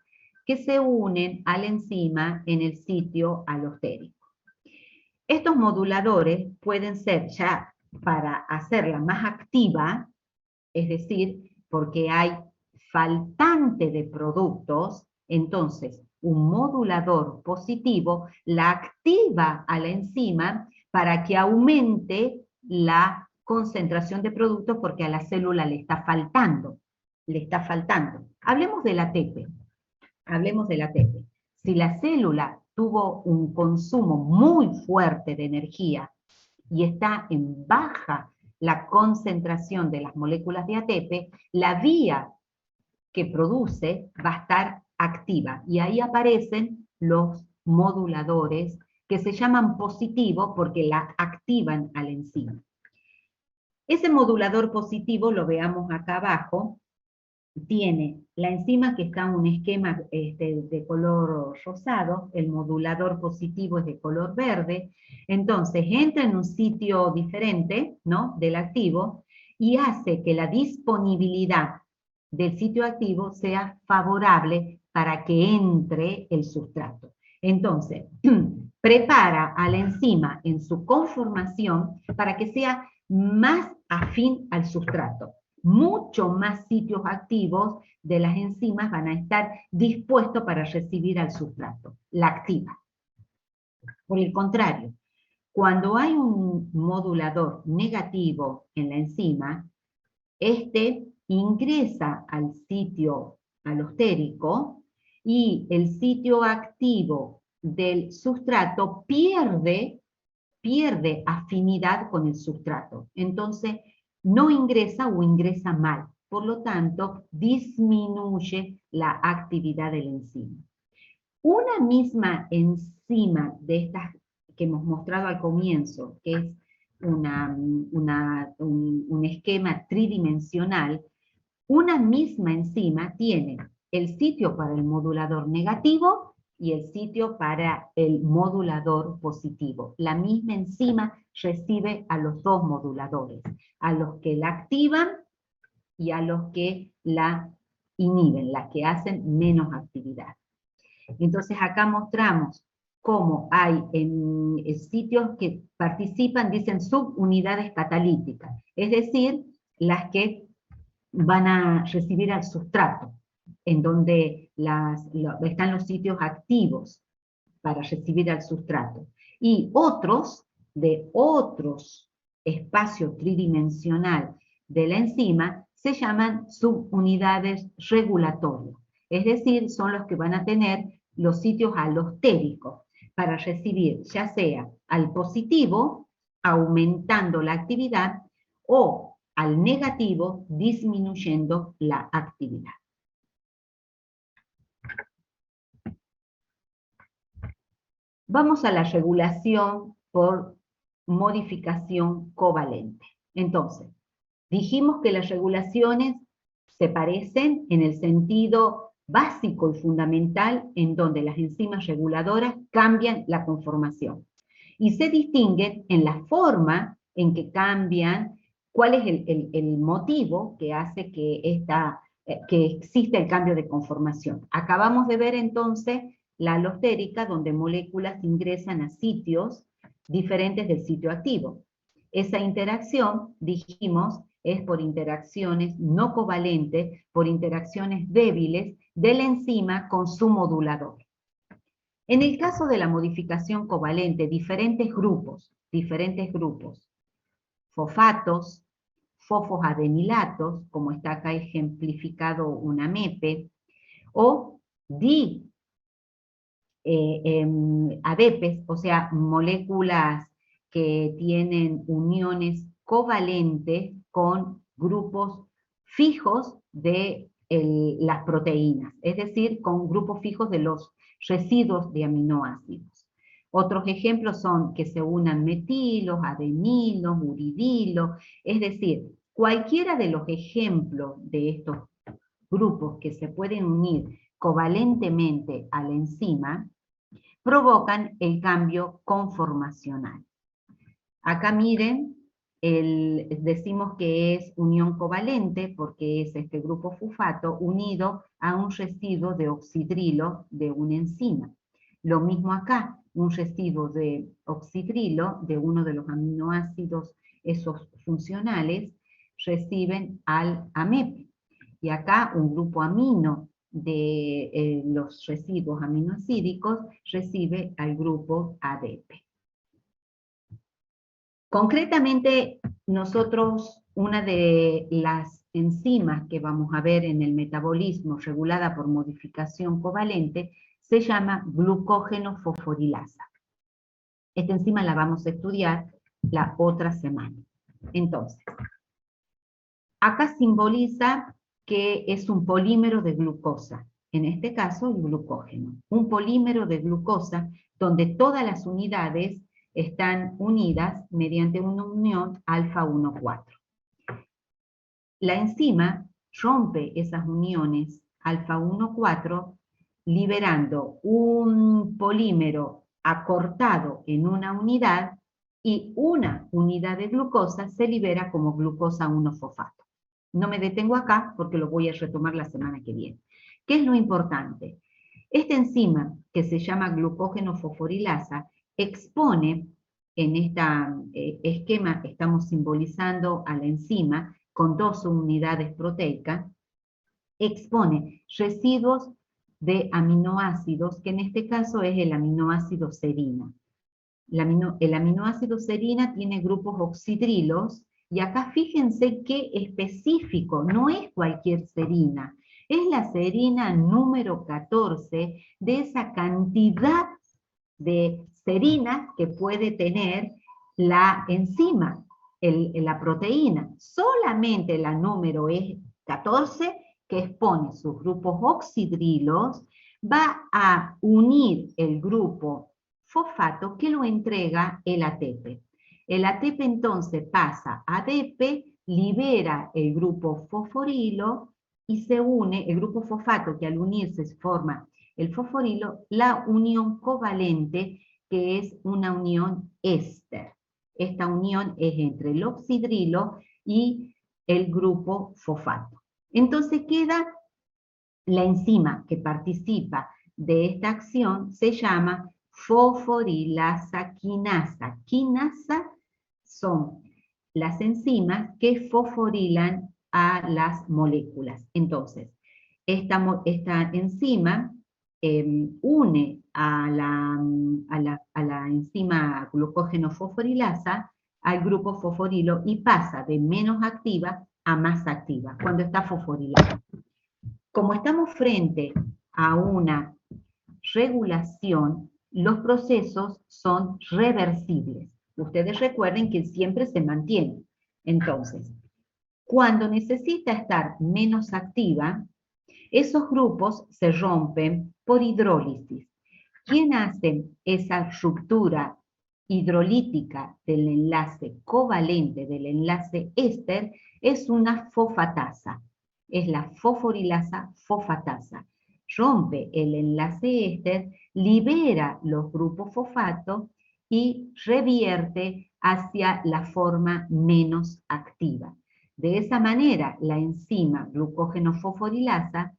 que se unen a la enzima en el sitio alostérico. Estos moduladores pueden ser ya para hacerla más activa, es decir, porque hay faltante de productos, entonces un modulador positivo la activa a la enzima para que aumente la concentración de productos porque a la célula le está faltando. Hablemos del ATP. Hablemos del ATP. Si la célula tuvo un consumo muy fuerte de energía y está en baja la concentración de las moléculas de ATP, la vía que produce va a estar activa. Y ahí aparecen los moduladores que se llaman positivo porque la activan a la enzima. Ese modulador positivo, lo veamos acá abajo, tiene la enzima que está en un esquema de color rosado, el modulador positivo es de color verde, entonces entra en un sitio diferente, ¿no?, del activo y hace que la disponibilidad del sitio activo sea favorable para que entre el sustrato. Entonces, prepara a la enzima en su conformación para que sea más afín al sustrato. Mucho más sitios activos de las enzimas van a estar dispuestos para recibir al sustrato, la activa. Por el contrario, cuando hay un modulador negativo en la enzima, este ingresa al sitio alostérico y el sitio activo del sustrato pierde afinidad con el sustrato. Entonces, no ingresa o ingresa mal. Por lo tanto, disminuye la actividad de la enzima. Una misma enzima de estas que hemos mostrado al comienzo, que es un esquema tridimensional, una misma enzima tiene el sitio para el modulador negativo y el sitio para el modulador positivo. La misma enzima recibe a los dos moduladores, a los que la activan y a los que la inhiben, las que hacen menos actividad. Entonces acá mostramos cómo hay en sitios que participan, dicen subunidades catalíticas, es decir, las que van a recibir al sustrato, en donde están los sitios activos para recibir al sustrato. Y otros, de otros espacios tridimensional de la enzima, se llaman subunidades regulatorias. Es decir, son los que van a tener los sitios alostéricos para recibir ya sea al positivo, aumentando la actividad, o al negativo, disminuyendo la actividad. Vamos a la regulación por modificación covalente. Entonces, dijimos que las regulaciones se parecen en el sentido básico y fundamental en donde las enzimas reguladoras cambian la conformación. Y se distinguen en la forma en que cambian, cuál es el motivo que hace que exista el cambio de conformación. Acabamos de ver entonces la alostérica, donde moléculas ingresan a sitios diferentes del sitio activo. Esa interacción, dijimos, es por interacciones no covalentes, por interacciones débiles de la enzima con su modulador. En el caso de la modificación covalente, diferentes grupos, fosfatos, fosfoadenilatos, como está acá ejemplificado una MEPE, o ADPs, o sea, moléculas que tienen uniones covalentes con grupos fijos de las proteínas, es decir, con grupos fijos de los residuos de aminoácidos. Otros ejemplos son que se unan metilos, adenilos, uridilos, es decir, cualquiera de los ejemplos de estos grupos que se pueden unir covalentemente a la enzima, provocan el cambio conformacional. Acá miren, decimos que es unión covalente porque es este grupo fosfato unido a un residuo de oxidrilo de una enzima. Lo mismo acá, un residuo de oxidrilo de uno de los aminoácidos esos funcionales reciben al AMEP. Y acá un grupo amino de los residuos aminoácidicos recibe al grupo ADP. Concretamente, nosotros, una de las enzimas que vamos a ver en el metabolismo regulada por modificación covalente se llama glucógeno fosforilasa. Esta enzima la vamos a estudiar la otra semana. Entonces, acá simboliza que es un polímero de glucosa, en este caso el glucógeno. Un polímero de glucosa donde todas las unidades están unidas mediante una unión alfa 1,4. La enzima rompe esas uniones alfa 1,4 liberando un polímero acortado en una unidad y una unidad de glucosa se libera como glucosa 1-fosfato. No me detengo acá porque lo voy a retomar la semana que viene. ¿Qué es lo importante? Esta enzima, que se llama glucógeno fosforilasa, expone, en este esquema estamos simbolizando a la enzima con 2 unidades proteicas, expone residuos de aminoácidos, que en este caso es el aminoácido serina. El aminoácido serina tiene grupos oxidrilos, y acá fíjense qué específico, no es cualquier serina, es la serina número 14 de esa cantidad de serinas que puede tener la enzima, la proteína. Solamente la número es 14, que expone sus grupos oxidrilos, va a unir el grupo fosfato que lo entrega el ATP. El ATP entonces pasa a ADP, libera el grupo fosforilo y se une el grupo fosfato, que al unirse se forma el fosforilo, la unión covalente, que es una unión éster. Esta unión es entre el oxidrilo y el grupo fosfato. Entonces queda la enzima que participa de esta acción, se llama fosforilasa quinasa. Quinasa son las enzimas que fosforilan a las moléculas. Entonces, esta enzima une a la enzima glucógeno fosforilasa al grupo fosforilo y pasa de menos activa a más activa cuando está fosforilada. Como estamos frente a una regulación, los procesos son reversibles. Ustedes recuerden que siempre se mantiene. Entonces, cuando necesita estar menos activa, esos grupos se rompen por hidrólisis. ¿Quién hace esa ruptura hidrolítica del enlace covalente, del enlace éster? Es una fosfatasa. Es la fosforilasa fosfatasa. Rompe el enlace éster, libera los grupos fosfato y revierte hacia la forma menos activa. De esa manera, la enzima glucógeno fosforilasa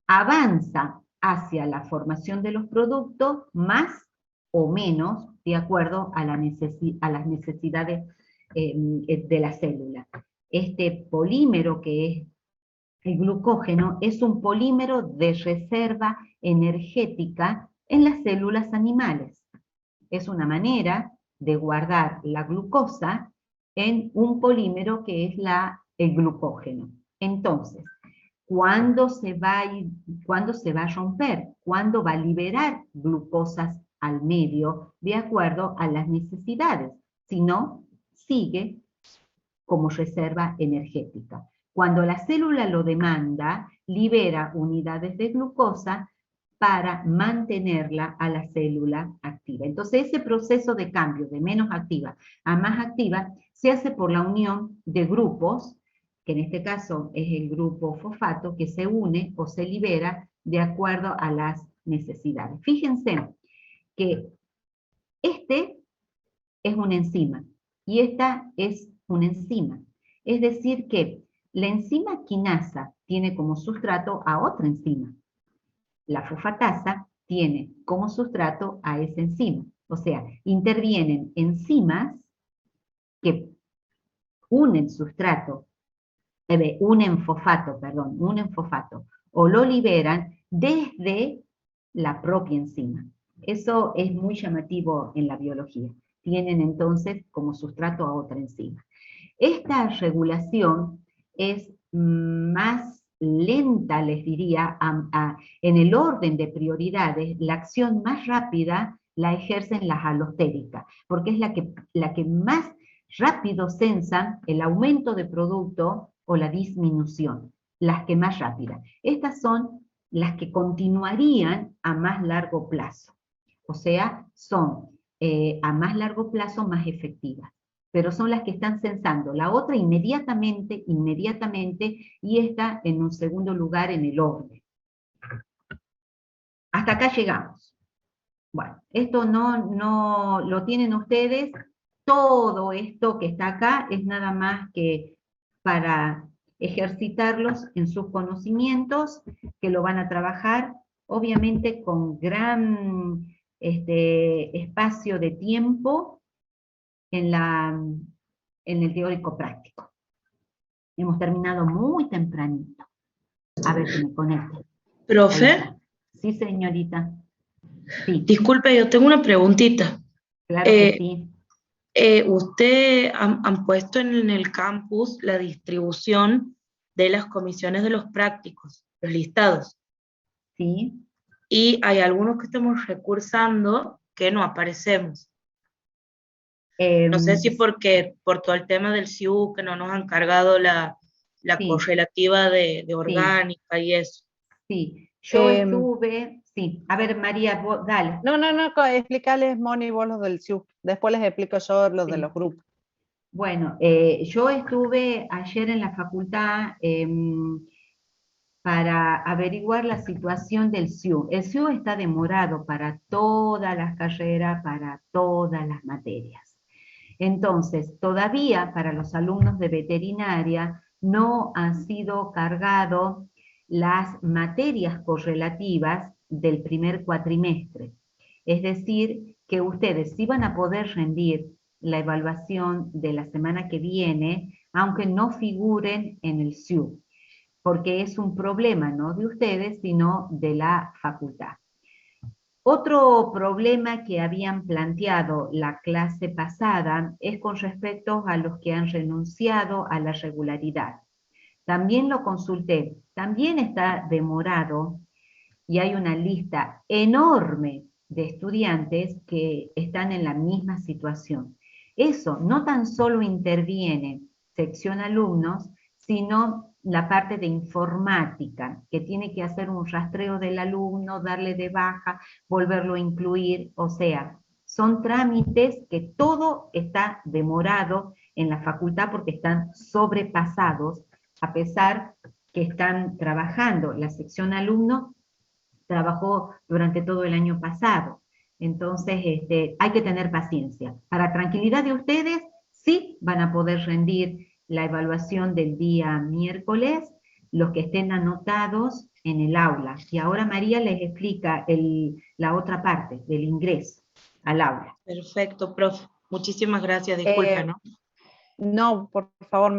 avanza hacia la formación de los productos más o menos de acuerdo a las necesidades de la célula. Este polímero que es el glucógeno es un polímero de reserva energética en las células animales. Es una manera de guardar la glucosa en un polímero que es el glucógeno. Entonces, ¿cuándo se va a romper? ¿Cuándo va a liberar glucosas al medio de acuerdo a las necesidades? Si no, sigue como reserva energética. Cuando la célula lo demanda, libera unidades de glucosa para mantenerla a la célula activa. Entonces ese proceso de cambio de menos activa a más activa se hace por la unión de grupos que en este caso es el grupo fosfato, que se une o se libera de acuerdo a las necesidades. Fíjense que este es una enzima y esta es una enzima. Es decir que la enzima quinasa tiene como sustrato a otra enzima. La fosfatasa tiene como sustrato a esa enzima. O sea, intervienen enzimas que unen sustrato, unen fosfato, o lo liberan desde la propia enzima. Eso es muy llamativo en la biología. Tienen entonces como sustrato a otra enzima. Esta regulación es más lenta, les diría, en el orden de prioridades. La acción más rápida la ejercen las alostéricas, porque es la que más rápido sensan el aumento de producto o la disminución, las que más rápidas. Estas son las que continuarían a más largo plazo, o sea, son a más largo plazo más efectivas, pero son las que están censando. La otra inmediatamente, y esta en un segundo lugar en el orden. Hasta acá llegamos. Bueno, esto no lo tienen ustedes. Todo esto que está acá es nada más que para ejercitarlos en sus conocimientos, que lo van a trabajar, obviamente con gran espacio de tiempo en el teórico práctico. Hemos terminado muy tempranito. A ver si me conecto. Profe, Sí, señorita. Sí, disculpe, yo tengo una preguntita. claro que sí. Usted han puesto en el campus la distribución de las comisiones de los prácticos, los listados. Sí. Y hay algunos que estamos recursando que no aparecemos. No sé si porque por todo el tema del CIU, que no nos han cargado la Sí. correlativa de orgánica y eso. Sí, yo estuve, sí, a ver María, vos, dale. No, explicarles, Moni, vos los del CIU. Después les explico yo los Sí. de los grupos. Bueno, yo estuve ayer en la facultad para averiguar la situación del CIU. El CIU está demorado para todas las carreras, para todas las materias. Entonces, todavía para los alumnos de veterinaria no han sido cargados las materias correlativas del primer cuatrimestre. Es decir, que ustedes sí van a poder rendir la evaluación de la semana que viene, aunque no figuren en el CIU, porque es un problema no de ustedes, sino de la facultad. Otro problema que habían planteado la clase pasada es con respecto a los que han renunciado a la regularidad. También lo consulté, también está demorado y hay una lista enorme de estudiantes que están en la misma situación. Eso no tan solo interviene sección alumnos, sino la parte de informática, que tiene que hacer un rastreo del alumno, darle de baja, volverlo a incluir, o sea, son trámites que todo está demorado en la facultad porque están sobrepasados, a pesar que están trabajando. La sección alumno trabajó durante todo el año pasado. Entonces, hay que tener paciencia. Para tranquilidad de ustedes, sí van a poder rendir la evaluación del día miércoles, los que estén anotados en el aula. Y ahora María les explica la otra parte del ingreso al aula. Perfecto, profe. Muchísimas gracias. Disculpa, ¿no? No, por favor,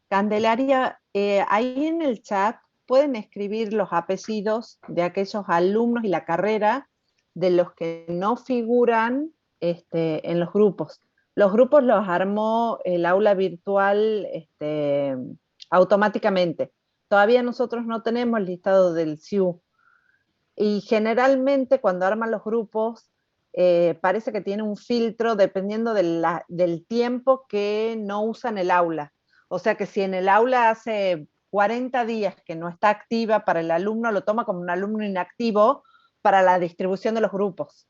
Candelaria, ahí en el chat pueden escribir los apellidos de aquellos alumnos y la carrera de los que no figuran en los grupos. Los grupos los armó el aula virtual automáticamente. Todavía nosotros no tenemos el listado del CIU. Y generalmente cuando arman los grupos, parece que tiene un filtro dependiendo del tiempo que no usan el aula. O sea que si en el aula hace 40 días que no está activa para el alumno, lo toma como un alumno inactivo para la distribución de los grupos.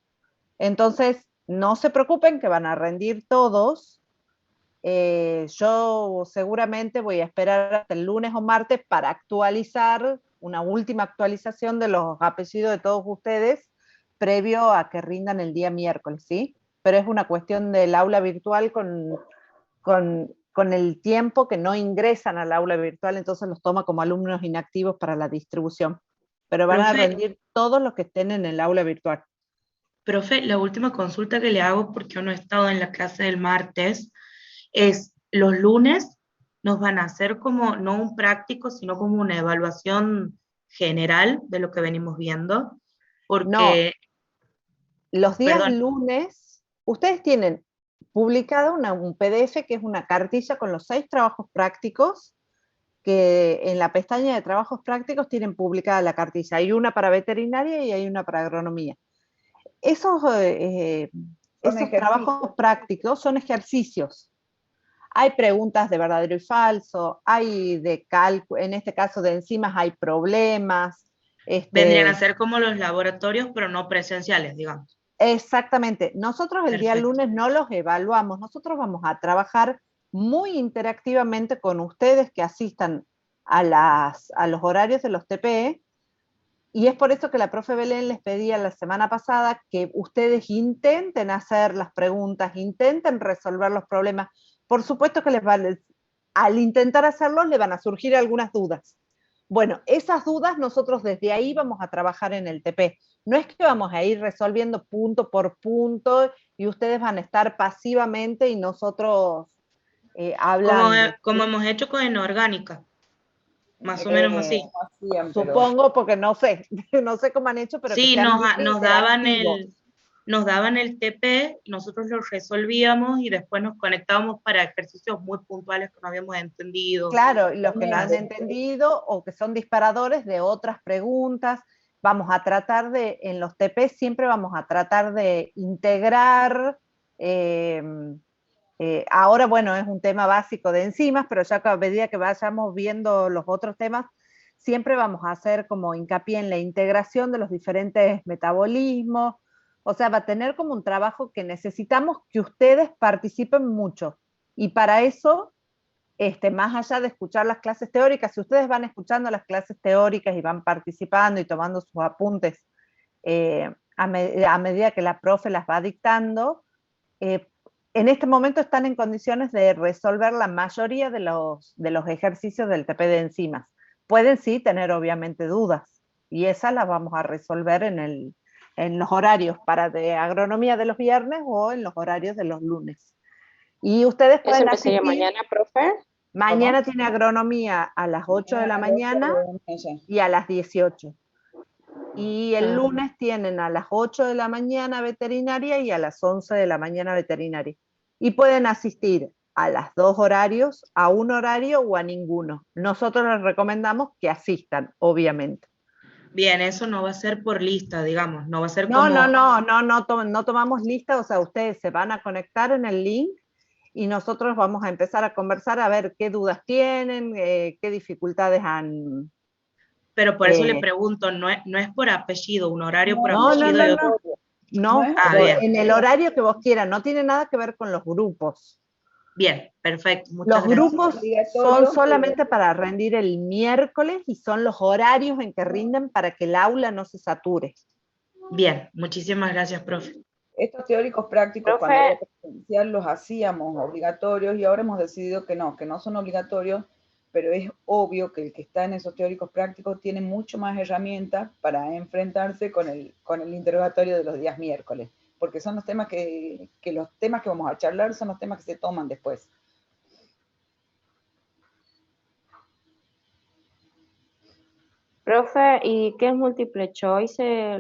Entonces, no se preocupen que van a rendir todos, Yo seguramente voy a esperar hasta el lunes o martes para actualizar, una última actualización de los apellidos de todos ustedes, previo a que rindan el día miércoles, ¿sí? Pero es una cuestión del aula virtual con el tiempo que no ingresan al aula virtual, entonces los toma como alumnos inactivos para la distribución. Pero van a Profe. rendir todos los que estén en el aula virtual. Profe, la última consulta que le hago, porque yo no he estado en la clase del martes, es los lunes nos van a hacer como, no un práctico, sino como una evaluación general de lo que venimos viendo, porque, Los días perdón, lunes, ustedes tienen publicado un PDF que es una cartilla con los 6 trabajos prácticos, que en la pestaña de trabajos prácticos tienen publicada la cartilla. Hay una para veterinaria y hay una para agronomía. Esos trabajos prácticos son ejercicios. Hay preguntas de verdadero y falso, hay de cálculo, en este caso de enzimas hay problemas. vendrían a ser como los laboratorios, pero no presenciales, digamos. Exactamente. Nosotros el día Perfecto. lunes no los evaluamos, nosotros vamos a trabajar muy interactivamente con ustedes que asistan a los horarios de los TPE, y es por eso que la profe Belén les pedía la semana pasada que ustedes intenten hacer las preguntas, intenten resolver los problemas. Por supuesto que al intentar hacerlos le van a surgir algunas dudas. Bueno, esas dudas nosotros desde ahí vamos a trabajar en el TP. No es que vamos a ir resolviendo punto por punto y ustedes van a estar pasivamente y nosotros hablando. Como hemos hecho con Inorgánica, más o menos así. Supongo, porque no sé, no sé cómo han hecho, pero Sí, que sean muy interactivos. nos daban el TP, nosotros lo resolvíamos y después nos conectábamos para ejercicios muy puntuales que no habíamos entendido. Claro, los que no han entendido o que son disparadores de otras preguntas. Vamos a tratar en los TP siempre vamos a tratar de integrar, ahora bueno, es un tema básico de enzimas, pero ya a medida que vayamos viendo los otros temas, siempre vamos a hacer como hincapié en la integración de los diferentes metabolismos. O sea, va a tener como un trabajo que necesitamos que ustedes participen mucho. Y para eso, más allá de escuchar las clases teóricas, si ustedes van escuchando las clases teóricas y van participando y tomando sus apuntes a medida que la profe las va dictando, en este momento están en condiciones de resolver la mayoría de los ejercicios del TP de enzimas. Pueden sí tener obviamente dudas, y esas las vamos a resolver en los horarios de agronomía de los viernes o en los horarios de los lunes. Y ustedes pueden asistir. Mañana, profe? Mañana tiene agronomía a las 8 de la mañana y a las 18. Y el lunes tienen a las 8 de la mañana veterinaria y a las 11 de la mañana veterinaria. Y pueden asistir a las 2 horarios, a un horario o a ninguno. Nosotros les recomendamos que asistan, obviamente. Bien, eso no va a ser por lista, digamos, no va a ser No, como... no tomamos lista, o sea, ustedes se van a conectar en el link y nosotros vamos a empezar a conversar a ver qué dudas tienen, qué dificultades han... Pero por eso le pregunto, no es por apellido, un horario por apellido y otro... No, en el horario que vos quieras, no tiene nada que ver con los grupos. Bien, perfecto. Muchas los gracias. grupos son solamente para rendir el miércoles y son los horarios en que rinden para que el aula no se sature. Bien, muchísimas gracias, profe. Estos teóricos prácticos, Profe, cuando era presencial, los hacíamos obligatorios y ahora hemos decidido que no son obligatorios, pero es obvio que el que está en esos teóricos prácticos tiene mucho más herramientas para enfrentarse con el interrogatorio de los días miércoles, porque son los temas que los temas que vamos a charlar son los temas que se toman después. profe, ¿y qué es múltiple choice?